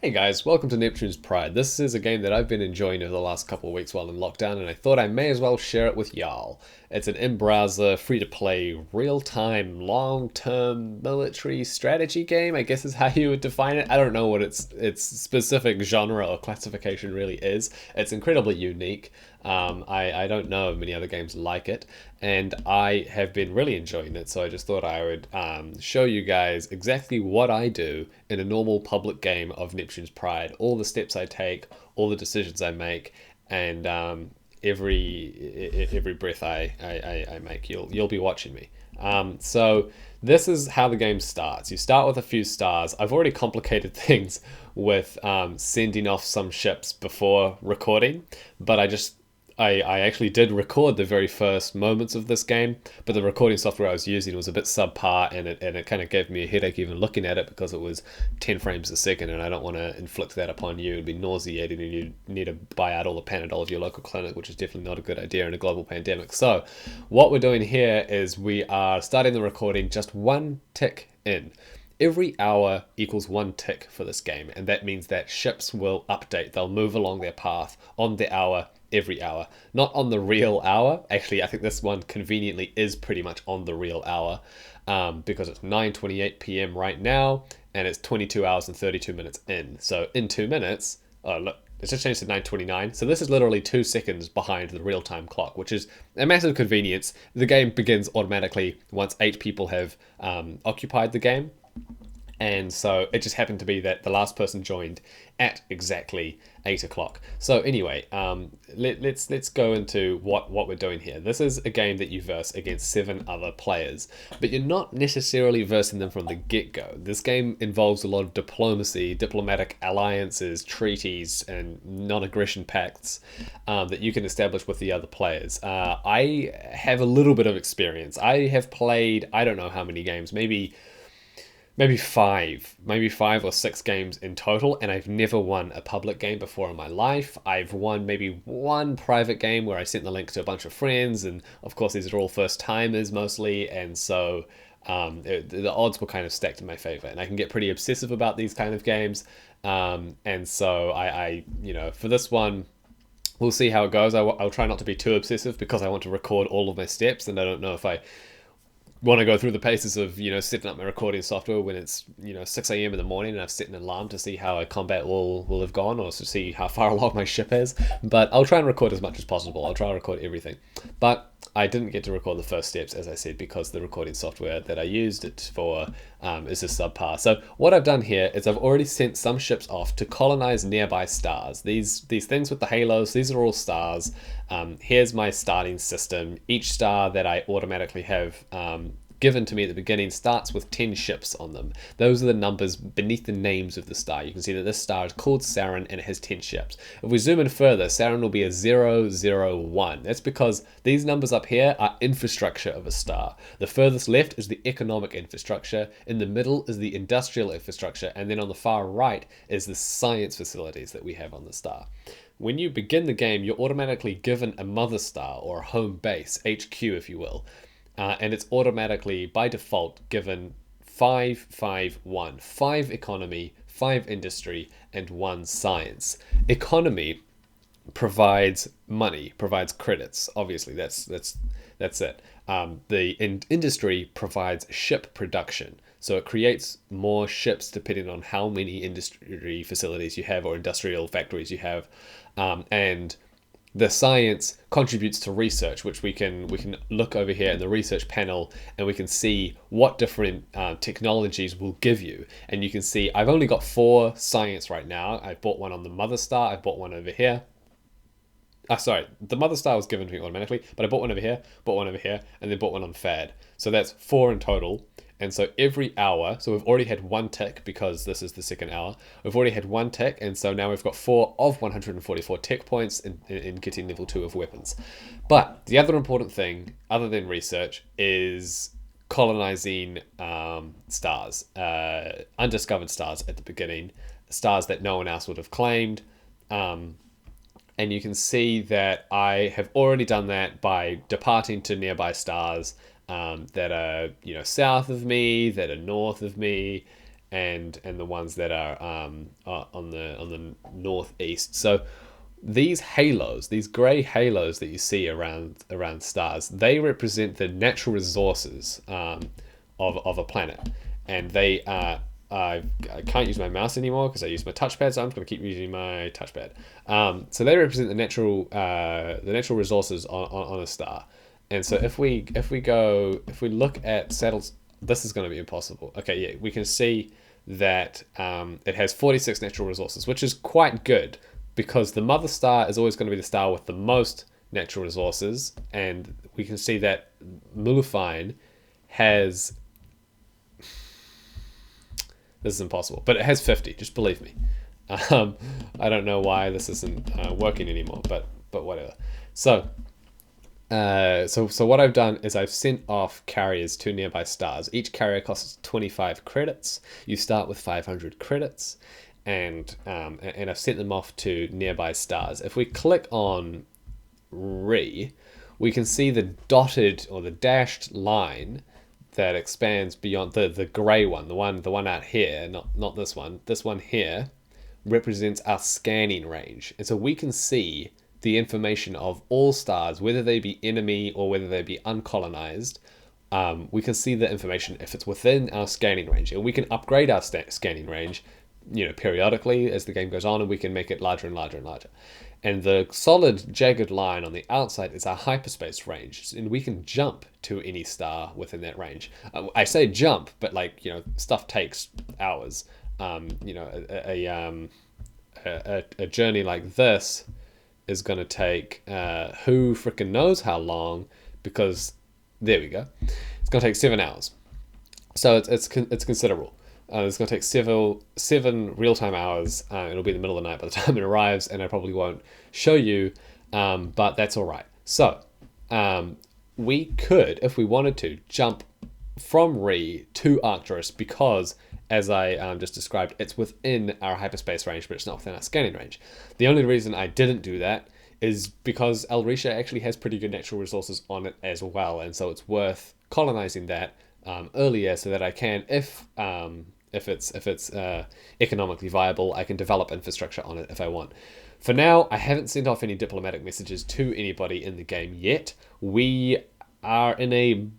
Hey guys, welcome to Neptune's Pride. This is a game that I've been enjoying over the last couple of weeks while in lockdown, and I thought I may as well share it with y'all. It's an in-browser, free-to-play, real-time, long-term military strategy game, I guess is how you would define it. I don't know what its specific genre or classification really is. It's incredibly unique. I don't know many other games like it, and I have been really enjoying it, so I just thought I would show you guys exactly what I do in a normal public game of Neptune's Pride, all the steps I take, all the decisions I make, and every breath I make. You'll be watching me. So this is how the game starts. You start with a few stars. I've already complicated things with sending off some ships before recording, but I actually did record the very first moments of this game, but the recording software I was using was a bit subpar, and it kind of gave me a headache even looking at it because it was 10 frames a second, and I don't want to inflict that upon you. It'd be nauseating, and you need to buy out all the Panadol of your local clinic, which is definitely not a good idea in a global pandemic. So what we're doing here is we are starting the recording just one tick in. Every hour equals one tick for this game, and that means that ships will update. They'll move along their path on the hour every hour, not on the real hour. Actually, I think this one conveniently is pretty much on the real hour, because it's 9:28 p.m. right now, and it's 22 hours and 32 minutes in. So in 2 minutes, oh look, it's just changed to 9:29. So this is literally 2 seconds behind the real-time clock, which is a massive convenience. The game begins automatically once 8 people have occupied the game. And so it just happened to be that the last person joined at exactly 8 o'clock. So anyway, let's go into what we're doing here. This is a game that you verse against 7 other players, but you're not necessarily versing them from the get-go. This game involves a lot of diplomacy, diplomatic alliances, treaties, and non-aggression pacts that you can establish with the other players. I have a little bit of experience. I have played, I don't know how many games, maybe five or six games in total, and I've never won a public game before in my life. I've won maybe one private game where I sent the link to a bunch of friends, and of course these are all first timers mostly, and so the odds were kind of stacked in my favor, and I can get pretty obsessive about these kind of games, and so I for this one, we'll see how it goes. I'll try not to be too obsessive because I want to record all of my steps, and I don't know if I want to go through the paces of setting up my recording software when it's 6 a.m. in the morning and I've set an alarm to see how a combat will have gone, or to see how far along my ship is. But I'll try and record as much as possible. I'll try and record everything. But I didn't get to record the first steps, as I said, because the recording software that I used it for is just subpar. So what I've done here is I've already sent some ships off to colonize nearby stars. These things with the halos, these are all stars. Here's my starting system. Each star that I automatically have given to me at the beginning starts with 10 ships on them. Those are the numbers beneath the names of the star. You can see that this star is called Saturn and it has 10 ships. If we zoom in further, Saturn will be a 001. That's because these numbers up here are infrastructure of a star. The furthest left is the economic infrastructure, in the middle is the industrial infrastructure, and then on the far right is the science facilities that we have on the star. When you begin the game, you're automatically given a mother star, or a home base, HQ if you will. And it's automatically, by default, given 5, 5, 1. 5 economy, 5 industry, and 1 science. Economy provides money, provides credits. Obviously, that's it. The industry provides ship production. So it creates more ships depending on how many industry facilities you have or industrial factories you have. And the science contributes to research, which we can look over here in the research panel, and we can see what different technologies will give you. And you can see I've only got 4 science right now. I've bought one on the mother star. I've bought one over here. Sorry, the mother star was given to me automatically, but I bought one over here, and then bought one on FAD. So that's 4 in total. And so every hour, so we've already had 1 tick because this is the second hour. We've already had 1 tick, and so now we've got 4 of 144 tech points in getting level 2 of weapons. But the other important thing, other than research, is colonizing stars, undiscovered stars at the beginning, stars that no one else would have claimed. And you can see that I have already done that by departing to nearby stars that are south of me, that are north of me, and the ones that are on the northeast. So these halos, these grey halos that you see around stars, they represent the natural resources of a planet, and they are. I can't use my mouse anymore because I use my touchpad, so I'm just going to keep using my touchpad. So they represent the natural resources on a star, and so if we look at satellites, this is going to be impossible. Okay, yeah, we can see that it has 46 natural resources, which is quite good because the mother star is always going to be the star with the most natural resources, and we can see that Mulefine has. This is impossible, but it has 50. Just believe me. I don't know why this isn't working anymore, but whatever. So what I've done is I've sent off carriers to nearby stars. Each carrier costs 25 credits. You start with 500 credits, and I've sent them off to nearby stars. If we click on Re, we can see the dotted or the dashed line that expands beyond the grey one, the one out here, not this one. This one here represents our scanning range, and so we can see the information of all stars, whether they be enemy or whether they be uncolonized. We can see the information if it's within our scanning range, and we can upgrade our scanning range, periodically as the game goes on, and we can make it larger and larger and larger. And the solid jagged line on the outside is our hyperspace range, and we can jump to any star within that range. I say jump, but stuff takes hours. A journey like this is going to take who frickin' knows how long, because there we go. It's going to take 7 hours, so it's considerable. It's going to take seven real-time hours. It'll be in the middle of the night by the time it arrives, and I probably won't show you, but that's all right. So we could, if we wanted to, jump from Re to Arcturus because, as I just described, it's within our hyperspace range, but it's not within our scanning range. The only reason I didn't do that is because Elrisha actually has pretty good natural resources on it as well, and so it's worth colonizing that earlier so that I can, if it's economically viable, I can develop infrastructure on it if I want. For now, I haven't sent off any diplomatic messages to anybody in the game yet. We are in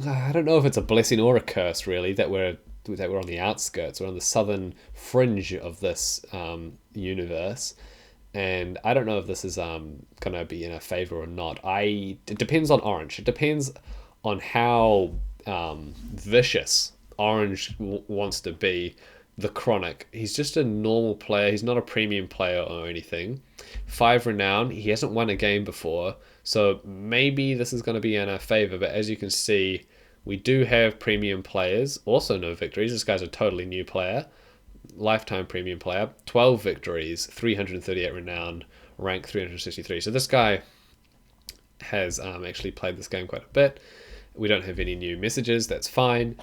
I don't know if it's a blessing or a curse, really, that we're on the outskirts. We're on the southern fringe of this universe, and I don't know if this is gonna be in our favor or not. It depends on Orange. It depends on how vicious Orange wants to be. The Chronic, he's just a normal player. He's not a premium player or anything. 5 renown. He hasn't won a game before, so maybe this is going to be in our favor. But as you can see, we do have premium players. Also no victories. This guy's a totally new player. Lifetime premium player. 12 victories, 338 renown, rank 363. So this guy has actually played this game quite a bit. We don't have any new messages. That's fine.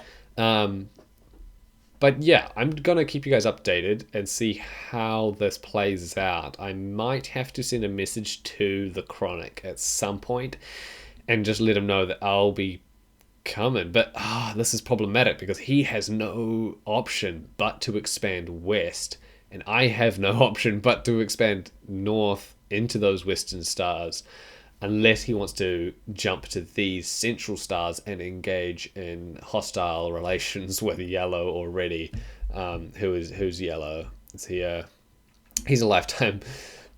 But yeah, I'm going to keep you guys updated and see how this plays out. I might have to send a message to the Chronic at some point and just let him know that I'll be coming. But this is problematic because he has no option but to expand west, and I have no option but to expand north into those western stars, unless he wants to jump to these central stars and engage in hostile relations with Yellow already. Who's Yellow? He's a lifetime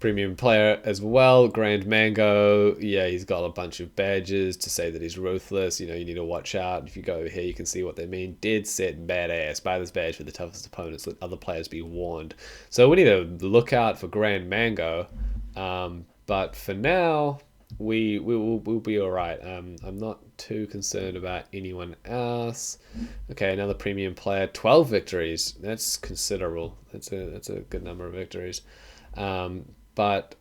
premium player as well. Grand Mango, yeah, he's got a bunch of badges to say that he's ruthless. You need to watch out. If you go over here, you can see what they mean. Dead set badass. Buy this badge for the toughest opponents. Let other players be warned. So we need to look out for Grand Mango. But for now, we'll be all right. I'm not too concerned about anyone else. Okay, another premium player, 12 victories. That's considerable. That's a good number of victories. But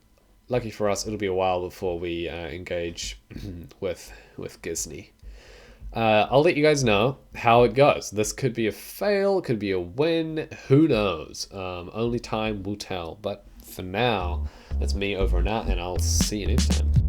lucky for us, it'll be a while before we engage with Gisney. I'll let you guys know how it goes. This could be a fail, could be a win. Who knows? Only time will tell. But for now, that's me over and out, and I'll see you next time.